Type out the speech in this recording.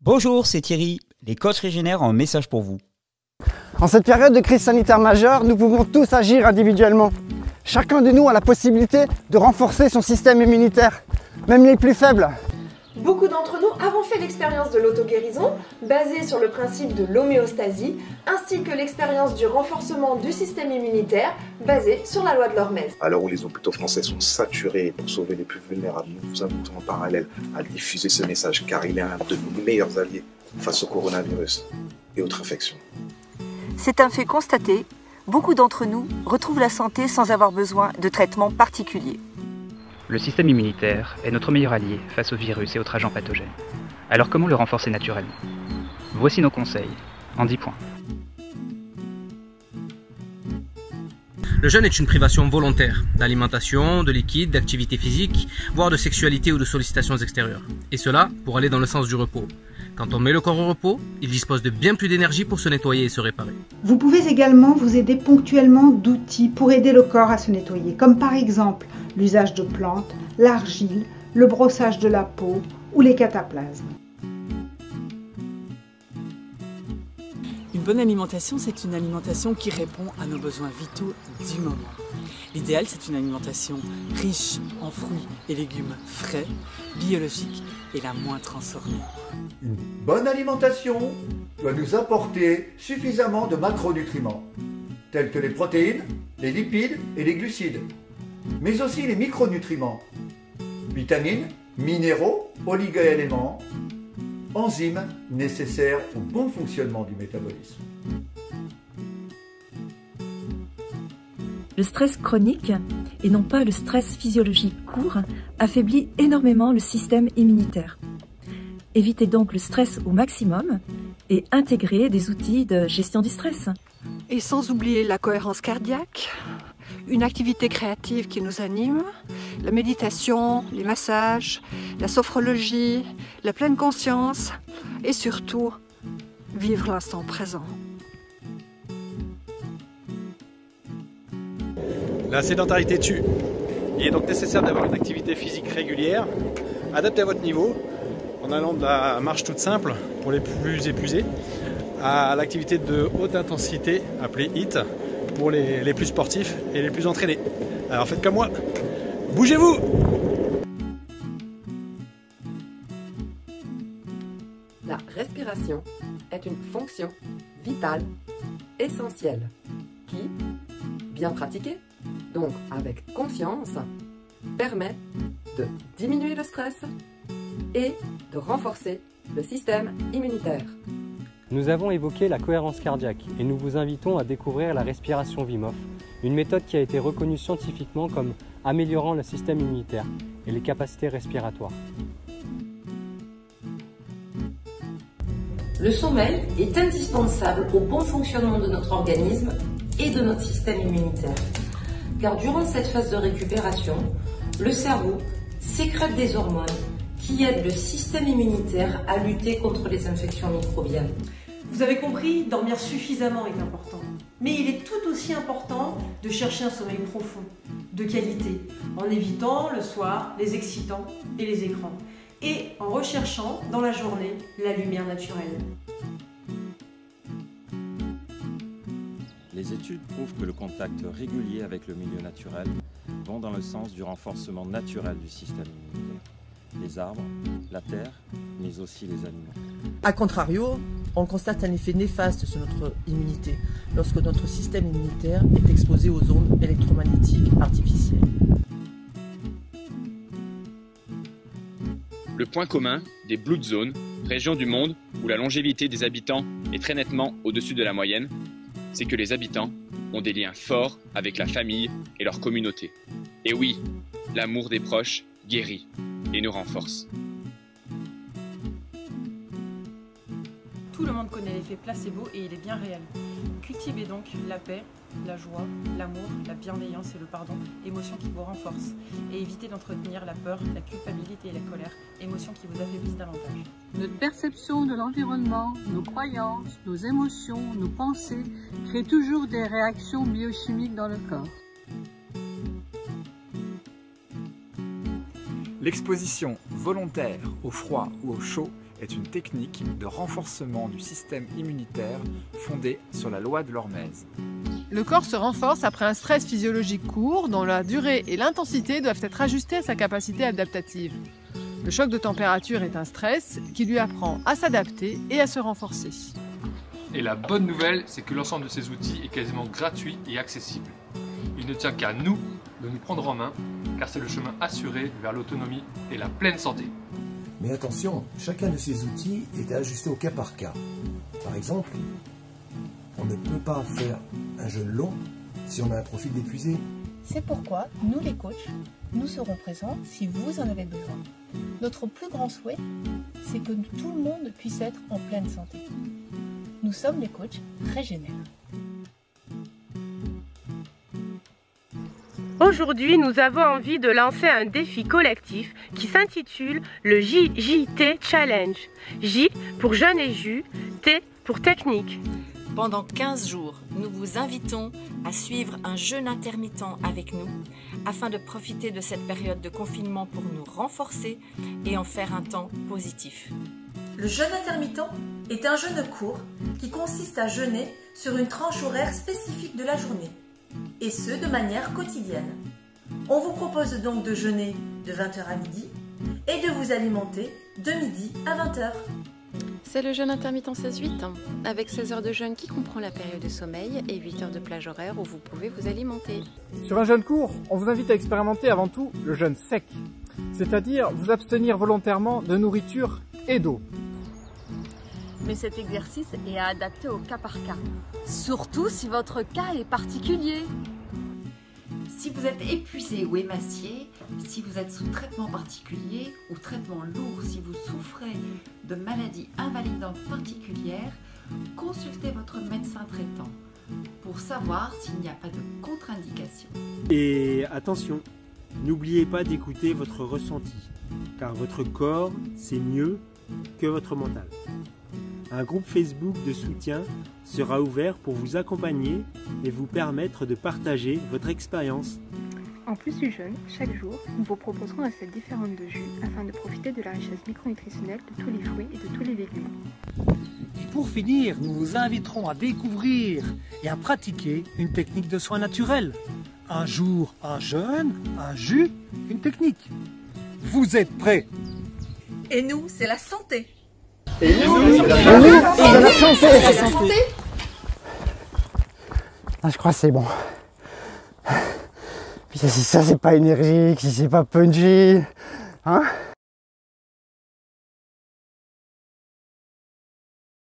Bonjour, c'est Thierry. Les coachs Régénère ont un message pour vous. En cette période de crise sanitaire majeure, nous pouvons tous agir individuellement. Chacun de nous a la possibilité de renforcer son système immunitaire, même les plus faibles. Beaucoup d'entre nous avons fait l'expérience de l'auto-guérison, basée sur le principe de l'homéostasie, ainsi que l'expérience du renforcement du système immunitaire, basée sur la loi de l'Hormèse. À l'heure où les hôpitaux français sont saturés pour sauver les plus vulnérables, nous vous invitons en parallèle à diffuser ce message, car il est un de nos meilleurs alliés face au coronavirus et autres infections. C'est un fait constaté, beaucoup d'entre nous retrouvent la santé sans avoir besoin de traitements particuliers. Le système immunitaire est notre meilleur allié face aux virus et autres agents pathogènes. Alors comment le renforcer naturellement? Voici nos conseils, en 10 points. Le jeûne est une privation volontaire d'alimentation, de liquide, d'activité physique, voire de sexualité ou de sollicitations extérieures. Et cela pour aller dans le sens du repos. Quand on met le corps au repos, il dispose de bien plus d'énergie pour se nettoyer et se réparer. Vous pouvez également vous aider ponctuellement d'outils pour aider le corps à se nettoyer, comme par exemple l'usage de plantes, l'argile, le brossage de la peau ou les cataplasmes. Une bonne alimentation, c'est une alimentation qui répond à nos besoins vitaux du moment. L'idéal, c'est une alimentation riche en fruits et légumes frais, biologiques et la moins transformée. Une bonne alimentation doit nous apporter suffisamment de macronutriments, tels que les protéines, les lipides et les glucides, mais aussi les micronutriments, vitamines, minéraux, oligo-éléments, enzymes nécessaires au bon fonctionnement du métabolisme. Le stress chronique, et non pas le stress physiologique court, affaiblit énormément le système immunitaire. Évitez donc le stress au maximum et intégrez des outils de gestion du stress. Et sans oublier la cohérence cardiaque, une activité créative qui nous anime, la méditation, les massages, la sophrologie, la pleine conscience et surtout, vivre l'instant présent. La sédentarité tue. Il est donc nécessaire d'avoir une activité physique régulière, adaptée à votre niveau, en allant de la marche toute simple pour les plus épuisés, à l'activité de haute intensité appelée HIIT pour les plus sportifs et les plus entraînés. Alors faites comme moi, bougez-vous! La respiration est une fonction vitale, essentielle, qui, bien pratiquée, donc avec conscience, permet de diminuer le stress et de renforcer le système immunitaire. Nous avons évoqué la cohérence cardiaque et nous vous invitons à découvrir la respiration Wim Hof, une méthode qui a été reconnue scientifiquement comme améliorant le système immunitaire et les capacités respiratoires. Le sommeil est indispensable au bon fonctionnement de notre organisme et de notre système immunitaire. Car durant cette phase de récupération, le cerveau sécrète des hormones qui aident le système immunitaire à lutter contre les infections microbiennes. Vous avez compris, dormir suffisamment est important. Mais il est tout aussi important de chercher un sommeil profond, de qualité, en évitant le soir les excitants et les écrans, et en recherchant dans la journée la lumière naturelle. Les études prouvent que le contact régulier avec le milieu naturel vont dans le sens du renforcement naturel du système immunitaire. Les arbres, la terre, mais aussi les animaux. A contrario, on constate un effet néfaste sur notre immunité lorsque notre système immunitaire est exposé aux ondes électromagnétiques artificielles. Le point commun des Blue Zones, régions du monde où la longévité des habitants est très nettement au-dessus de la moyenne, c'est que les habitants ont des liens forts avec la famille et leur communauté. Et oui, l'amour des proches guérit et nous renforce. Tout le monde connaît l'effet placebo et il est bien réel. Cultivez donc la paix, la joie, l'amour, la bienveillance et le pardon, émotions qui vous renforcent. Et évitez d'entretenir la peur, la culpabilité et la colère, émotions qui vous affaiblissent davantage. Notre perception de l'environnement, nos croyances, nos émotions, nos pensées créent toujours des réactions biochimiques dans le corps. L'exposition volontaire au froid ou au chaud est une technique de renforcement du système immunitaire fondée sur la loi de l'hormèse. Le corps se renforce après un stress physiologique court dont la durée et l'intensité doivent être ajustées à sa capacité adaptative. Le choc de température est un stress qui lui apprend à s'adapter et à se renforcer. Et la bonne nouvelle, c'est que l'ensemble de ces outils est quasiment gratuit et accessible. Il ne tient qu'à nous de nous prendre en main, car c'est le chemin assuré vers l'autonomie et la pleine santé. Mais attention, chacun de ces outils est ajusté au cas par cas. Par exemple, on ne peut pas faire un jeûne long si on a un profil d'épuisé. C'est pourquoi, nous les coachs, nous serons présents si vous en avez besoin. Notre plus grand souhait, c'est que tout le monde puisse être en pleine santé. Nous sommes les coachs Régénère. Aujourd'hui, nous avons envie de lancer un défi collectif qui s'intitule le JJT Challenge. J pour jeûne et jus, T pour technique. Pendant 15 jours, nous vous invitons à suivre un jeûne intermittent avec nous afin de profiter de cette période de confinement pour nous renforcer et en faire un temps positif. Le jeûne intermittent est un jeûne court qui consiste à jeûner sur une tranche horaire spécifique de la journée, et ce de manière quotidienne. On vous propose donc de jeûner de 20h à midi et de vous alimenter de midi à 20h. C'est le jeûne intermittent 16-8, avec 16 heures de jeûne qui comprend la période de sommeil et 8 heures de plage horaire où vous pouvez vous alimenter. Sur un jeûne court, on vous invite à expérimenter avant tout le jeûne sec, c'est-à-dire vous abstenir volontairement de nourriture et d'eau. Mais cet exercice est à adapter au cas par cas, surtout si votre cas est particulier. Si vous êtes épuisé ou émacié, si vous êtes sous traitement particulier ou traitement lourd, si vous souffrez de maladies invalidantes particulières, consultez votre médecin traitant pour savoir s'il n'y a pas de contre-indication. Et attention, n'oubliez pas d'écouter votre ressenti, car votre corps, c'est mieux que votre mental. Un groupe Facebook de soutien sera ouvert pour vous accompagner et vous permettre de partager votre expérience. En plus du jeûne, chaque jour, nous vous proposerons un set différent de jus afin de profiter de la richesse micronutritionnelle de tous les fruits et de tous les légumes. Et pour finir, nous vous inviterons à découvrir et à pratiquer une technique de soins naturels. Un jour, un jeûne, un jus, une technique. Vous êtes prêts? Et nous, c'est la santé. Et nous, c'est la santé. Ah, je crois que c'est bon. Puis si ça c'est pas énergique, si c'est pas punchy, hein?